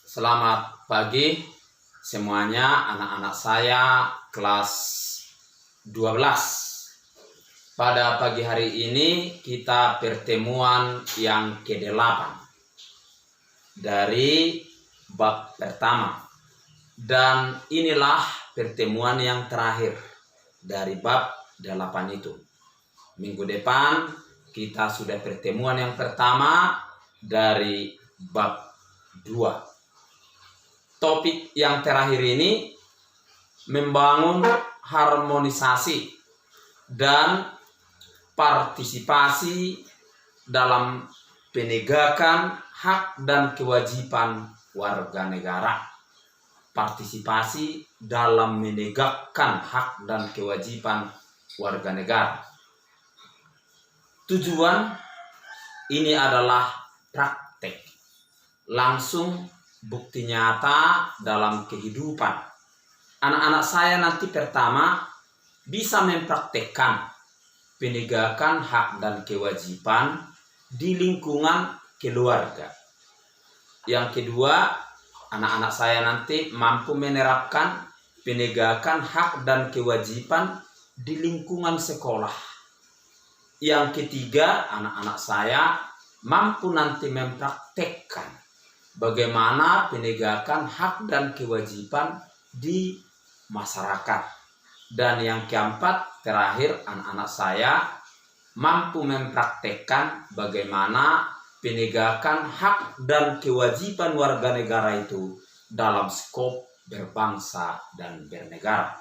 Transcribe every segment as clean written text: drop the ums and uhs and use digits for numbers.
Selamat pagi semuanya, anak-anak saya kelas 12. Pada pagi hari ini kita pertemuan yang ke-8 dari bab pertama. Dan inilah pertemuan yang terakhir dari bab 8 itu. Minggu depan kita sudah pertemuan yang pertama dari bab 2. Topik yang terakhir ini membangun harmonisasi dan partisipasi dalam penegakan hak dan kewajiban warga negara. Partisipasi dalam menegakkan hak dan kewajiban warga negara. Tujuan ini adalah praktek, langsung bukti nyata dalam kehidupan. Anak-anak saya nanti pertama bisa mempraktekkan penegakan hak dan kewajiban di lingkungan keluarga. Yang kedua, anak-anak saya nanti mampu menerapkan penegakan hak dan kewajiban di lingkungan sekolah. Yang ketiga, anak-anak saya mampu nanti mempraktekkan bagaimana penegakan hak dan kewajiban di masyarakat. Dan yang keempat, terakhir, anak-anak saya mampu mempraktekkan bagaimana penegakan hak dan kewajiban warga negara itu dalam skop berbangsa dan bernegara.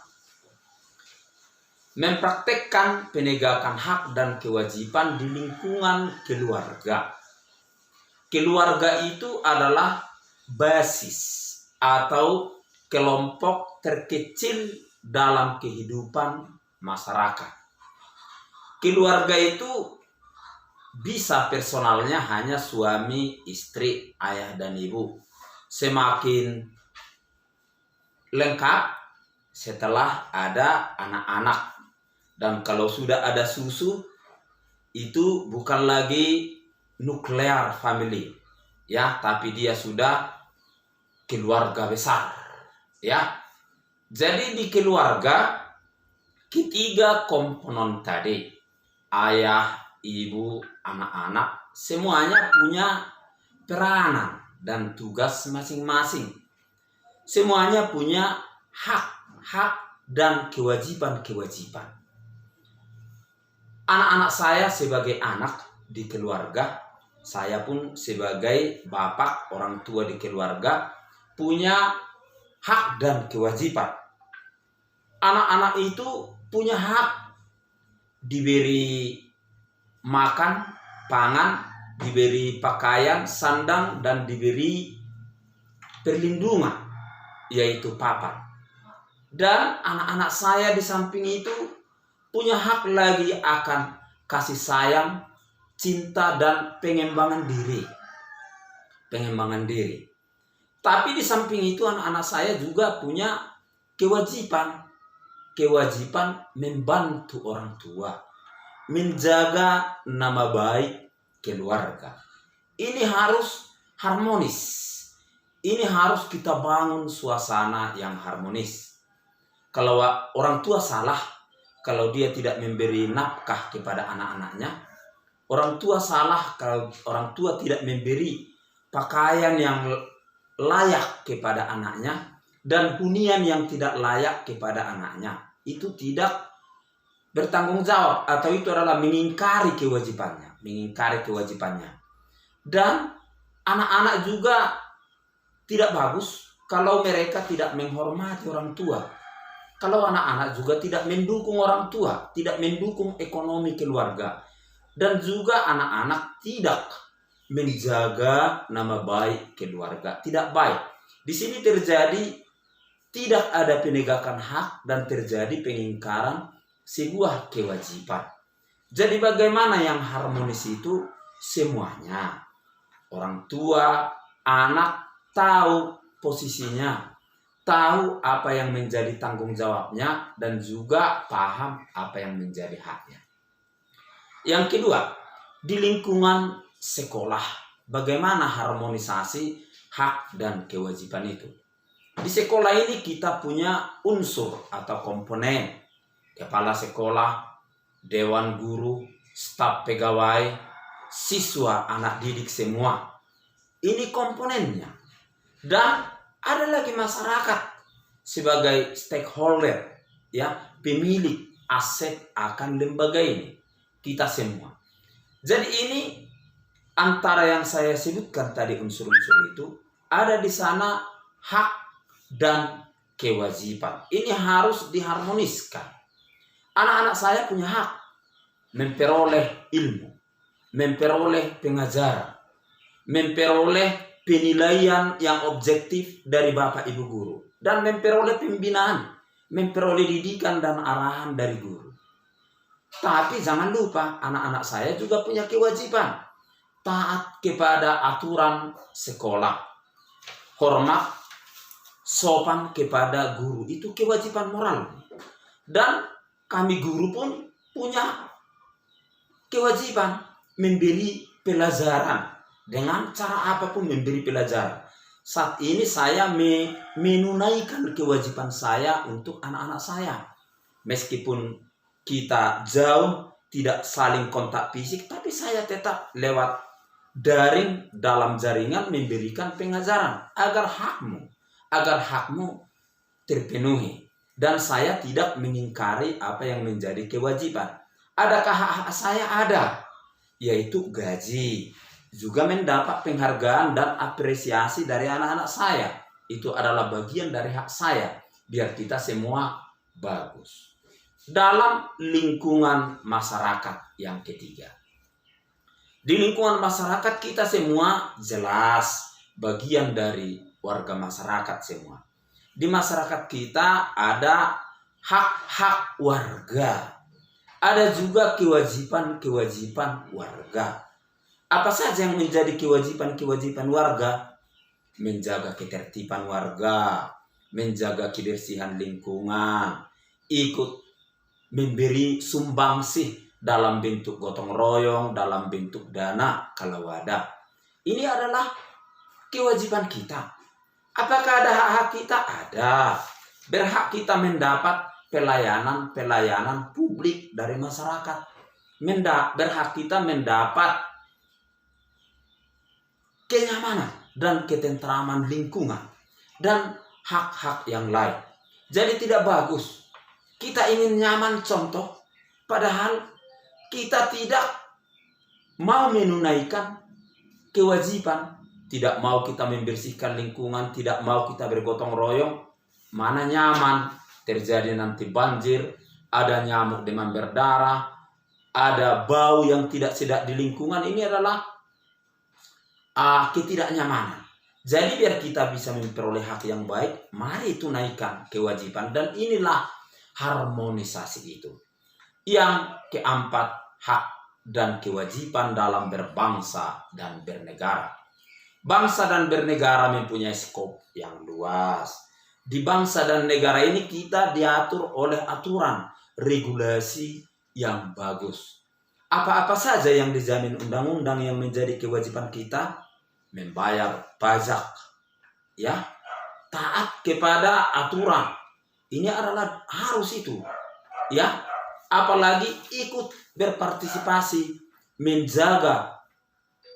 Mempraktekkan penegakan hak dan kewajiban di lingkungan keluarga. Keluarga itu adalah basis atau kelompok terkecil dalam kehidupan masyarakat. Keluarga itu bisa personalnya hanya suami, istri, ayah, dan ibu. Semakin lengkap setelah ada anak-anak. Dan kalau sudah ada susu, itu bukan lagi nuclear family, ya, tapi dia sudah keluarga besar, ya. Jadi di keluarga ketiga komponen tadi, ayah, ibu, anak-anak, semuanya punya peranan dan tugas masing-masing. Semuanya punya hak dan kewajiban-kewajiban. Anak-anak saya sebagai anak di keluarga, saya pun sebagai bapak, orang tua di keluarga, punya hak dan kewajiban. Anak-anak itu punya hak diberi makan, pangan, diberi pakaian, sandang, dan diberi perlindungan, yaitu papan. Dan anak-anak saya di samping itu punya hak lagi akan kasih sayang, cinta, dan pengembangan diri. Tapi di samping itu anak-anak saya juga punya kewajiban membantu orang tua, menjaga nama baik keluarga. Ini harus harmonis. Ini harus kita bangun suasana yang harmonis. Kalau orang tua salah, kalau dia tidak memberi nafkah kepada anak-anaknya, orang tua salah kalau orang tua tidak memberi pakaian yang layak kepada anaknya dan hunian yang tidak layak kepada anaknya. Itu tidak bertanggung jawab, atau itu adalah mengingkari kewajibannya. Dan anak-anak juga tidak bagus kalau mereka tidak menghormati orang tua. Kalau anak-anak juga tidak mendukung orang tua, tidak mendukung ekonomi keluarga, dan juga anak-anak tidak menjaga nama baik keluarga, tidak baik. Di sini terjadi tidak ada penegakan hak dan terjadi pengingkaran sebuah kewajiban. Jadi bagaimana yang harmonis itu? Semuanya, orang tua, anak tahu posisinya, tahu apa yang menjadi tanggung jawabnya, dan juga paham apa yang menjadi haknya. Yang kedua, di lingkungan sekolah, bagaimana harmonisasi hak dan kewajiban itu. Di sekolah ini kita punya unsur atau komponen kepala sekolah, dewan guru, staf pegawai, siswa, anak didik semua. Ini komponennya. Dan ada lagi masyarakat sebagai stakeholder, ya, pemilik aset akan lembaga ini. Kita semua. Jadi ini antara yang saya sebutkan tadi unsur-unsur itu ada di sana hak dan kewajiban. Ini harus diharmoniskan. Anak-anak saya punya hak memperoleh ilmu, memperoleh pengajaran, memperoleh penilaian yang objektif dari Bapak Ibu guru, dan memperoleh pembinaan, memperoleh didikan dan arahan dari guru. Tapi jangan lupa, anak-anak saya juga punya kewajiban. Taat kepada aturan sekolah. Hormat, sopan kepada guru. Itu kewajiban moral. Dan kami guru pun punya kewajiban memberi pelajaran. Dengan cara apapun memberi pelajaran. Saat ini saya menunaikan kewajiban saya untuk anak-anak saya. Meskipun kita jauh, tidak saling kontak fisik, tapi saya tetap lewat daring dalam jaringan memberikan pengajaran agar hakmu terpenuhi. Dan saya tidak mengingkari apa yang menjadi kewajiban. Adakah hak saya? Ada, yaitu gaji. Juga mendapat penghargaan dan apresiasi dari anak-anak saya. Itu adalah bagian dari hak saya, biar kita semua bagus. Dalam lingkungan masyarakat yang ketiga. Di lingkungan masyarakat kita semua jelas bagian dari warga masyarakat semua. Di masyarakat kita ada hak-hak warga. Ada juga kewajiban-kewajiban warga. Apa saja yang menjadi kewajiban-kewajiban warga? Menjaga ketertiban warga, menjaga kebersihan lingkungan, ikut memberi sumbangsih dalam bentuk gotong royong, dalam bentuk dana kalau ada. Ini adalah kewajiban kita. Apakah ada hak-hak kita? Ada. Berhak kita mendapat pelayanan publik dari masyarakat. Berhak kita mendapat kenyamanan dan ketentraman lingkungan dan hak-hak yang lain. Jadi tidak bagus kita ingin nyaman, contoh, padahal kita tidak mau menunaikan kewajiban, tidak mau kita membersihkan lingkungan, tidak mau kita bergotong royong. Mana nyaman, terjadi nanti banjir, ada nyamuk demam berdarah, ada bau yang tidak sedap di lingkungan. Ini adalah ketidaknyamanan. Jadi biar kita bisa memperoleh hak yang baik, mari tunaikan kewajiban. Dan inilah harmonisasi itu. Yang keempat, hak dan kewajiban dalam berbangsa dan bernegara. Bangsa dan bernegara mempunyai skop yang luas. Di bangsa dan negara ini kita diatur oleh aturan, regulasi yang bagus. Apa-apa saja yang dijamin undang-undang yang menjadi kewajiban kita, membayar pajak, ya, taat kepada aturan. Ini adalah harus itu, ya. Apalagi ikut berpartisipasi menjaga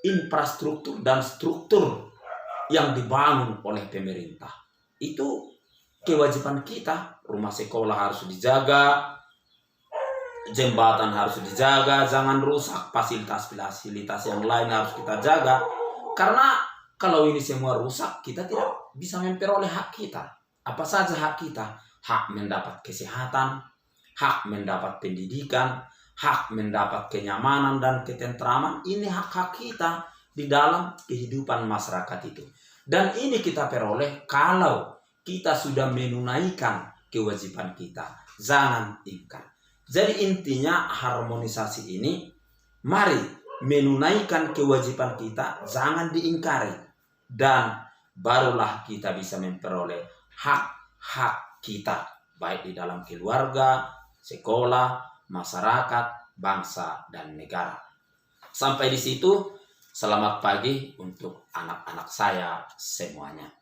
infrastruktur dan struktur yang dibangun oleh pemerintah. Itu kewajiban kita. Rumah sekolah harus dijaga, jembatan harus dijaga, jangan rusak, fasilitas-fasilitas yang lain harus kita jaga. Karena kalau ini semua rusak, kita tidak bisa memperoleh hak kita. Apa saja hak kita? Hak mendapat kesehatan, hak mendapat pendidikan, hak mendapat kenyamanan dan ketentraman. Ini hak-hak kita di dalam kehidupan masyarakat itu. Dan ini kita peroleh kalau kita sudah menunaikan kewajiban kita. Jangan ingkar. Jadi intinya harmonisasi ini, mari menunaikan kewajiban kita, jangan diingkari. Dan barulah kita bisa memperoleh hak-hak kita, baik di dalam keluarga, sekolah, masyarakat, bangsa, dan negara. Sampai di situ Selamat pagi untuk anak-anak saya semuanya.